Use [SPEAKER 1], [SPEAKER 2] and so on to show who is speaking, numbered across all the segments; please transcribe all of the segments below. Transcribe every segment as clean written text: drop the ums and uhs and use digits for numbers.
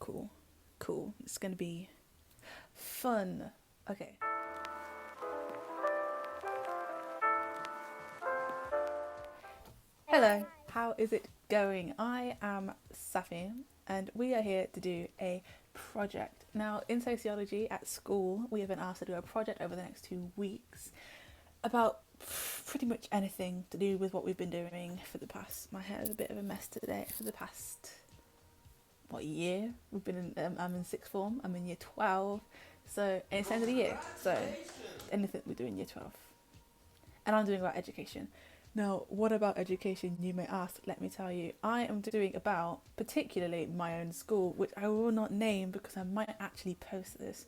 [SPEAKER 1] Cool. Cool. It's gonna be fun. Okay. Hello. How is it going? I am Safi, and we are here to do a project. Now, in sociology at school, we have been asked to do a project over the next 2 weeks about pretty much anything to do with what we've been doing for the past. My hair is a bit of a mess today. For the past year? We've been in. I'm in sixth form. I'm in year 12. So and it's the end of the year. So anything we do in year 12, and I'm doing about education. Now, what about education, you may ask? Let me tell you. I am doing about, particularly my own school, which I will not name because I might actually post this.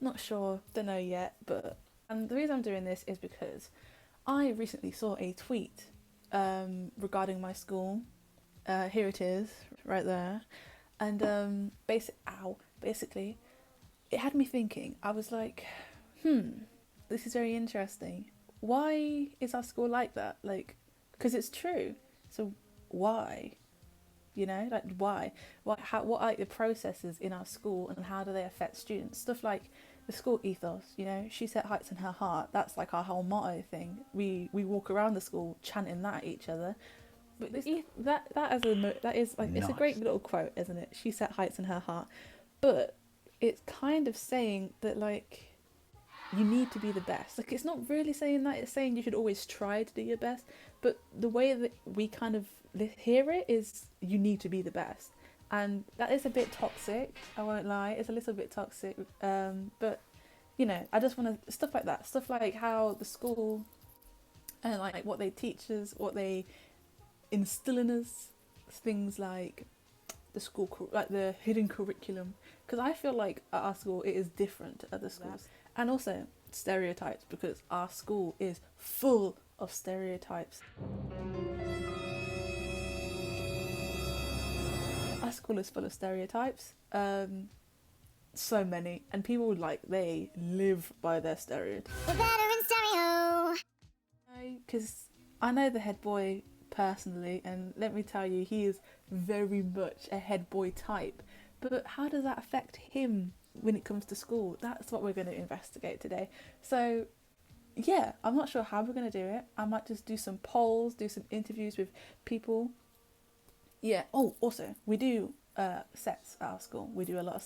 [SPEAKER 1] Not sure, don't know yet, but. And the reason I'm doing this is because I recently saw a tweet regarding my school. Here it is, right there. And basically, it had me thinking. I was like, this is very interesting. Why is our school like that? Like, because it's true. So why? You know, like why? What are like the processes in our school and how do they affect students? Stuff like the school ethos. You know, she set heights in her heart. That's like our whole motto thing. We walk around the school chanting that at each other. But that is like it's a great little quote, isn't it? She set heights in her heart, but it's kind of saying that like you need to be the best. Like, it's not really saying that, it's saying you should always try to do your best, but the way that we kind of hear it is you need to be the best. And that is a bit toxic, I won't lie, it's a little bit toxic. But, you know, I just want to, stuff like that, stuff like how the school and like what they teach us, what they instill in us, things like the school, like the hidden curriculum, because I feel like at our school it is different to other schools. And also stereotypes, because our school is full of stereotypes. Our school is full of stereotypes, so many, and people like they live by their stereotypes. We're better in stereo. Because I know the head boy personally, and let me tell you, he is very much a head boy type. But how does that affect him when it comes to school? That's what we're going to investigate today. So yeah, I'm not sure how we're going to do it. I might just do some polls, do some interviews with people. Yeah. Oh, also, we do sets at our school. We do a lot of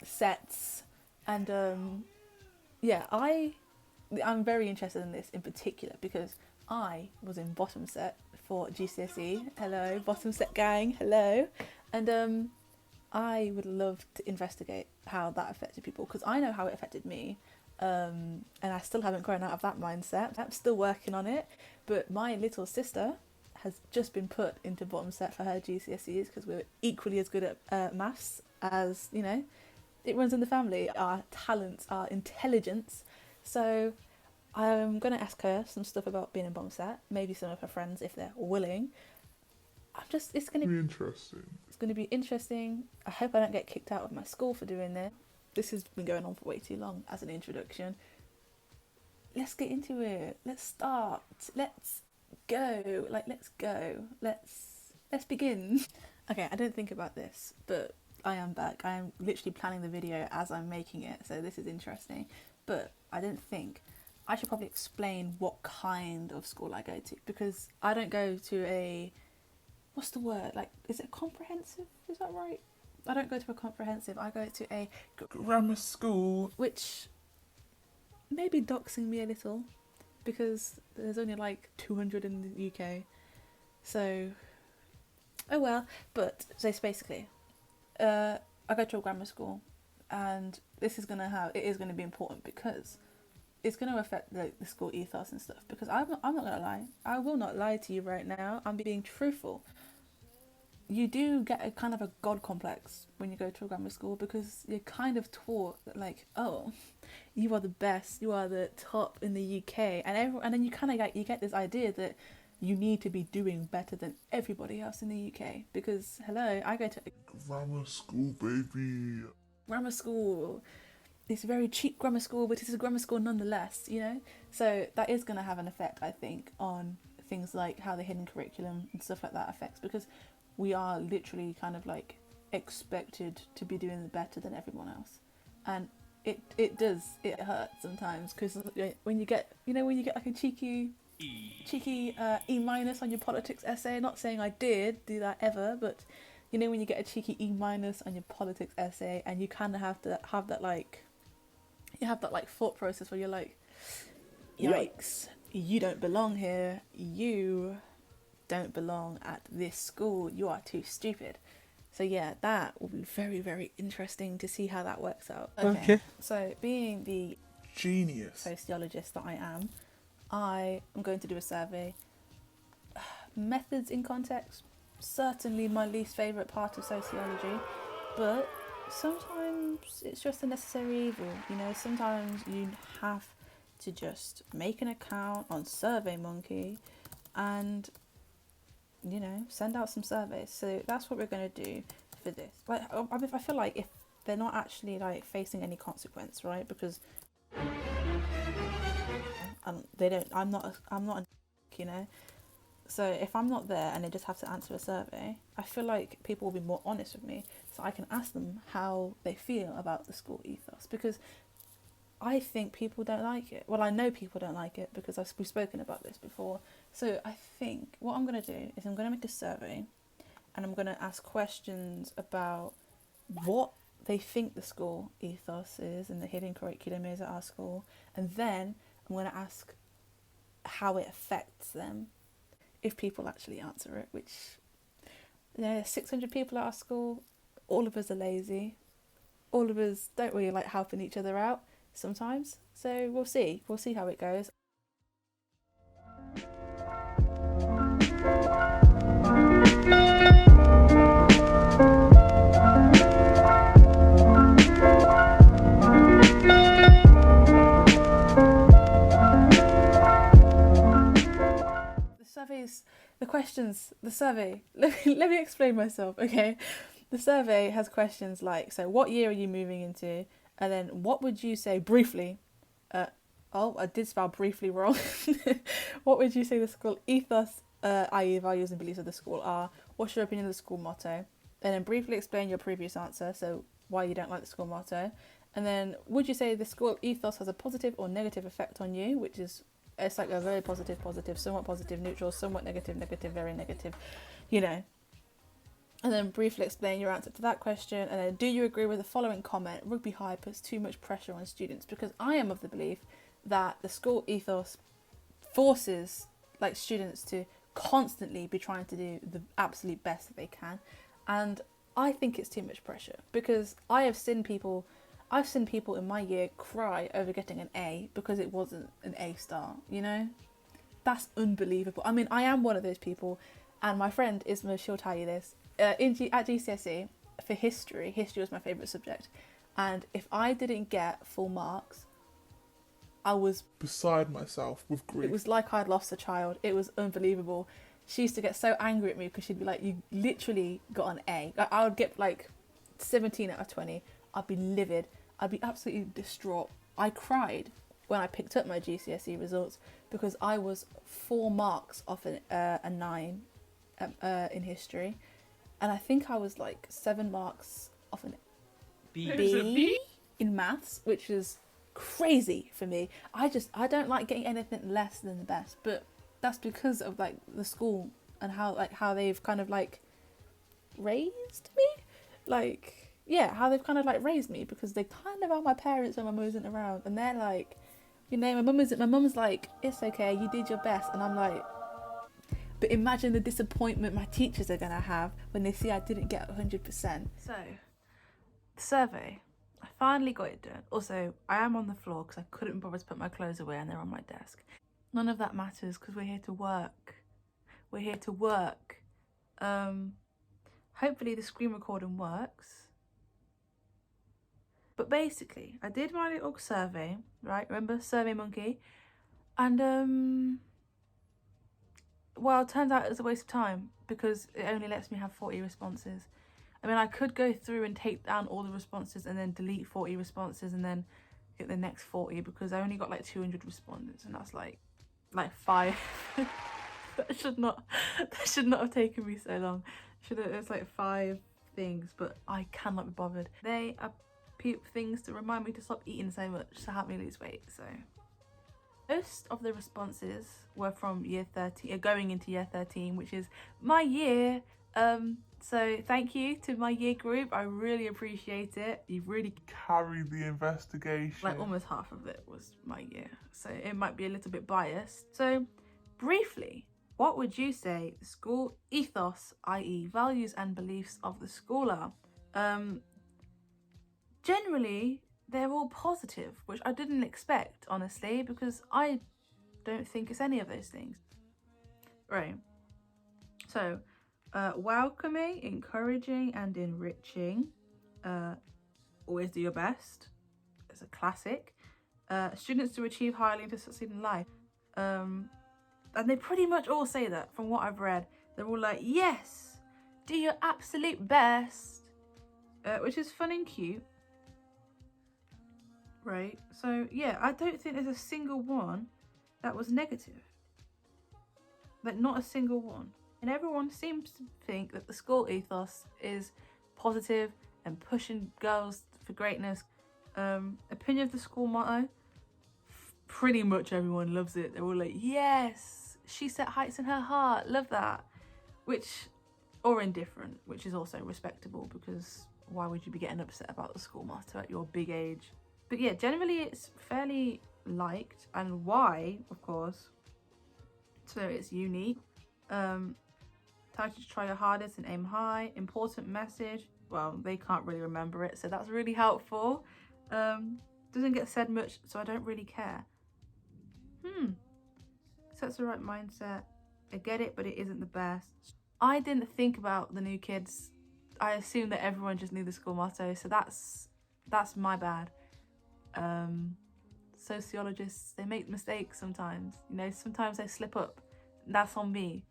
[SPEAKER 1] sets. And yeah, I'm very interested in this in particular because I was in bottom set for GCSE. Hello, bottom set gang. Hello. And I would love to investigate how that affected people because I know how it affected me, and I still haven't grown out of that mindset. I'm still working on it, but my little sister has just been put into bottom set for her GCSEs because we're equally as good at maths as, you know, it runs in the family, our talents, our intelligence. So I'm going to ask her some stuff about being in bottom set, maybe some of her friends if they're willing. It's going to be interesting. It's going to be interesting. I hope I don't get kicked out of my school for doing this. This has been going on for way too long as an introduction. Let's get into it. Let's start. Let's go. Let's go. Let's begin. Okay, I didn't think about this, but I am back. I am literally planning the video as I'm making it, so this is interesting. But I didn't think. I should probably explain what kind of school I go to because I don't go to a... What's the word? Like, is it comprehensive? Is that right? I don't go to a comprehensive. I go to a grammar school, which may be doxing me a little because there's only like 200 in the UK. So, oh well. But so it's basically, I go to a grammar school, and it is going to be important because it's going to affect the school ethos and stuff. Because I'm not going to lie. I will not lie to you right now. I'm being truthful. You do get a kind of a god complex when you go to a grammar school because you're kind of taught that like, oh, you are the best, you are the top in the UK, and then you kind of get this idea that you need to be doing better than everybody else in the UK because hello, I go to a grammar school, baby. Grammar school. It's a very cheap grammar school, but it's a grammar school nonetheless, you know? So that is going to have an effect, I think, on things like how the hidden curriculum and stuff like that affects because we are literally kind of like expected to be doing better than everyone else. And it hurts sometimes, because when you get like a cheeky E minus on your politics essay, not saying I did do that ever, but when you get a cheeky E minus on your politics essay, and you kind of have to have that like, you have that like thought process where you're like, yikes, you don't belong here, you don't belong at this school, you are too stupid. So yeah, that will be very, very interesting to see how that works out. Okay. So being the
[SPEAKER 2] genius
[SPEAKER 1] sociologist that I am going to do a survey. Methods in context, certainly my least favourite part of sociology, but sometimes it's just a necessary evil. Sometimes you have to just make an account on SurveyMonkey and send out some surveys. So that's what we're going to do for this. Like, I feel like if they're not actually like facing any consequence, right? Because they don't. I'm not. So if I'm not there and they just have to answer a survey, I feel like people will be more honest with me, so I can ask them how they feel about the school ethos, because I think people don't like it. Well, I know people don't like it because we've spoken about this before. So I think what I'm going to do is I'm going to make a survey, and I'm going to ask questions about what they think the school ethos is and the hidden curriculum is at our school. And then I'm going to ask how it affects them, if people actually answer it, which 600 people at our school, all of us are lazy. All of us don't really like helping each other out sometimes. So we'll see how it goes. The survey, let me explain myself, okay? The survey has questions like, so what year are you moving into? And then what would you say briefly, I did spell briefly wrong. What would you say the school ethos, i.e. values and beliefs of the school are? What's your opinion of the school motto? And then briefly explain your previous answer, so why you don't like the school motto. And then would you say the school ethos has a positive or negative effect on you, which is, it's like a very positive, somewhat positive, neutral, somewhat negative, very negative, And then briefly explain your answer to that question. And then, do you agree with the following comment? Rugby high puts too much pressure on students, because I am of the belief that the school ethos forces like students to constantly be trying to do the absolute best that they can. And I think it's too much pressure, because I've seen people in my year cry over getting an A because it wasn't an A star, That's unbelievable. I mean, I am one of those people, and my friend Isma, she'll tell you this. At GCSE, for history was my favourite subject, and if I didn't get full marks, I was
[SPEAKER 2] beside myself with grief.
[SPEAKER 1] It was like I'd lost a child. It was unbelievable. She used to get so angry at me because she'd be like, you literally got an A. I would get like 17 out of 20. I'd be livid. I'd be absolutely distraught. I cried when I picked up my GCSE results because I was 4 marks off a 9 in history. And I think I was like 7 marks off an B in maths, which is crazy for me. I don't like getting anything less than the best, but that's because of like the school and how they've kind of like raised me. Like, yeah, how they've kind of like raised me, because they kind of are my parents when my mum isn't around, and they're like, my mum's like, it's okay, you did your best, and I'm like, but imagine the disappointment my teachers are gonna have when they see I didn't get 100%. So, the survey, I finally got it done. Also, I am on the floor because I couldn't bother to put my clothes away and they're on my desk. None of that matters because we're here to work. We're here to work. Hopefully the screen recording works. But basically, I did my little survey, right? Remember, SurveyMonkey? And, well, it turns out it was a waste of time because it only lets me have 40 responses. I mean, I could go through and take down all the responses and then delete 40 responses and then get the next 40, because I only got like 200 respondents, and that's like 5. that should not have taken me so long. It's like 5 things, but I cannot be bothered. They are things to remind me to stop eating so much to help me lose weight. So most of the responses were from year 13, going into year 13, which is my year. So thank you to my year group. I really appreciate it. You've really
[SPEAKER 2] Carried the investigation.
[SPEAKER 1] like almost half of it was my year, so it might be a little bit biased. So briefly, what would you say the school ethos, i.e. values and beliefs of the school are? Generally, they're all positive, which I didn't expect, honestly, because I don't think it's any of those things. Right. So, welcoming, encouraging and enriching. Always do your best. It's a classic. Students to achieve highly and to succeed in life. And they pretty much all say that from what I've read. They're all like, yes, do your absolute best. Which is fun and cute. Right, so yeah, I don't think there's a single one that was negative. Like, not a single one. And everyone seems to think that the school ethos is positive and pushing girls for greatness. Opinion of the school motto, pretty much everyone loves it. They're all like, yes, she set heights in her heart, love that. Or indifferent, which is also respectable, because why would you be getting upset about the school motto at your big age? But yeah, generally it's fairly liked, and why, of course. So it's unique. Time to try your hardest and aim high. Important message. Well, they can't really remember it, so that's really helpful. Doesn't get said much, so I don't really care. Sets the right mindset. I get it, but it isn't the best. I didn't think about the new kids. I assumed that everyone just knew the school motto, so that's my bad. Sociologists, they make mistakes sometimes. You know, sometimes they slip up. That's on me.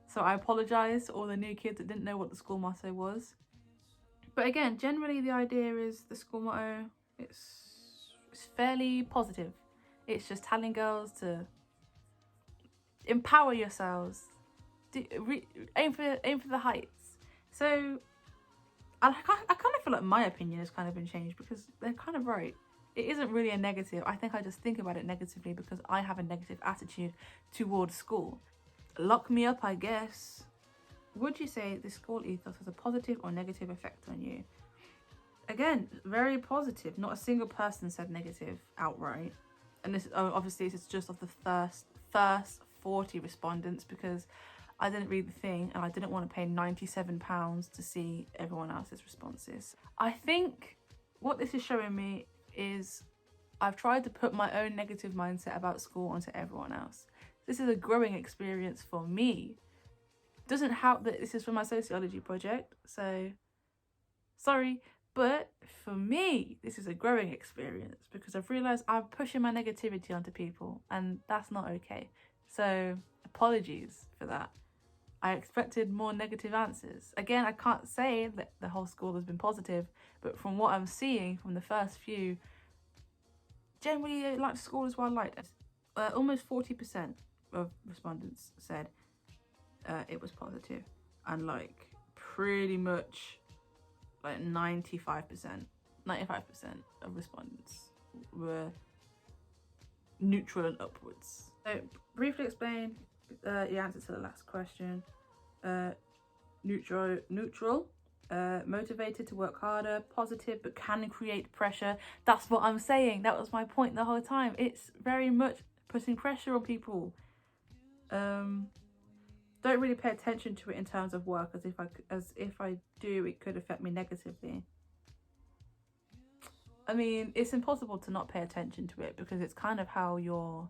[SPEAKER 1] So I apologise to all the new kids that didn't know what the school motto was. But again, generally the idea is the school motto, it's fairly positive. It's just telling girls to empower yourselves, aim for the heights. So I kind of feel like my opinion has kind of been changed, because they're kind of right. It isn't really a negative. I think I just think about it negatively because I have a negative attitude towards school. Lock me up, I guess. Would you say the school ethos has a positive or negative effect on you? Again, very positive. Not a single person said negative outright. And this, obviously, this is just of the first 40 respondents, because I didn't read the thing and I didn't want to pay £97 to see everyone else's responses. I think what this is showing me is I've tried to put my own negative mindset about school onto everyone else. This is a growing experience for me. Doesn't help that this is for my sociology project, so sorry, but for me, this is a growing experience, because I've realised I'm pushing my negativity onto people, and that's not okay. So apologies for that. I expected more negative answers. Again, I can't say that the whole school has been positive, but from what I'm seeing from the first few, generally I like school as well. Like almost 40% of respondents said it was positive, and like pretty much like 95% of respondents were neutral and upwards. So briefly explain the answer to the last question. Neutral, motivated to work harder, positive but can create pressure. That's what I'm saying. That was my point the whole time. It's very much putting pressure on people. Don't really pay attention to it in terms of work, as if I do, it could affect me negatively. I mean, it's impossible to not pay attention to it, because it's kind of how you're,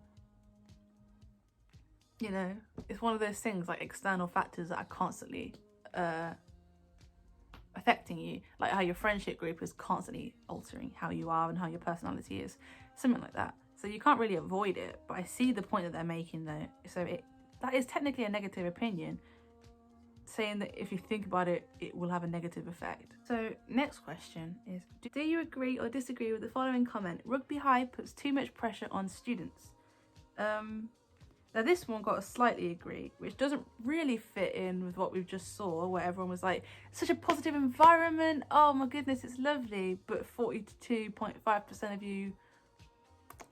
[SPEAKER 1] you know, it's one of those things, like external factors that are constantly affecting you, like how your friendship group is constantly altering how you are and how your personality is, something like that. So you can't really avoid it, but I see the point that they're making though. So that is technically a negative opinion, saying that if you think about it, it will have a negative effect. So next question is, do you agree or disagree with the following comment? Rugby High puts too much pressure on students. Now this one got a slightly agree, which doesn't really fit in with what we've just saw, where everyone was like, such a positive environment, oh my goodness, it's lovely, but 42.5% of you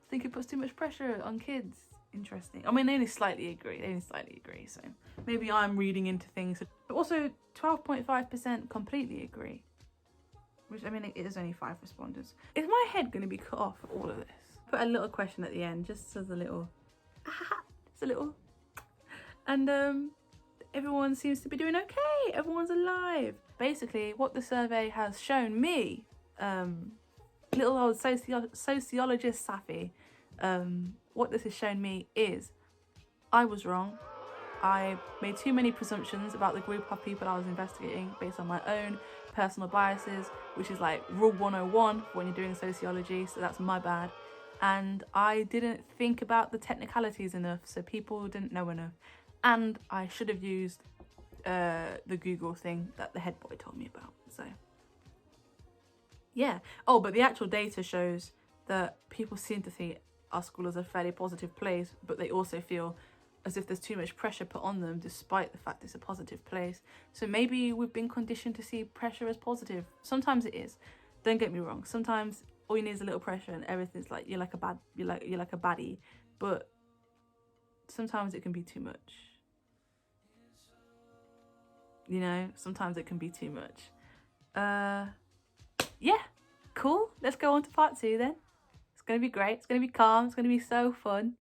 [SPEAKER 1] think it puts too much pressure on kids. Interesting. I mean, they only slightly agree, so maybe I'm reading into things. But also 12.5% completely agree, which, I mean, it is only 5 respondents. Is my head going to be cut off for all of this? Put a little question at the end, just as a little, just a little. And everyone seems to be doing okay. Everyone's alive. Basically, what the survey has shown me, little old sociologist Safi, what this has shown me is I was wrong. I made too many presumptions about the group of people I was investigating based on my own personal biases, which is like rule 101 when you're doing sociology, so that's my bad. And I didn't think about the technicalities enough, so people didn't know enough. And I should have used the Google thing that the head boy told me about, so yeah. Oh, but the actual data shows that people seem to see our school as a fairly positive place, but they also feel as if there's too much pressure put on them despite the fact it's a positive place. So maybe we've been conditioned to see pressure as positive. Sometimes it is, don't get me wrong, sometimes all you need is a little pressure and everything's like you're like a baddie, but sometimes it can be too much, you know. Sometimes it can be too much. Yeah, cool, let's go on to part 2 then. It's gonna be great, it's gonna be calm, it's gonna be so fun.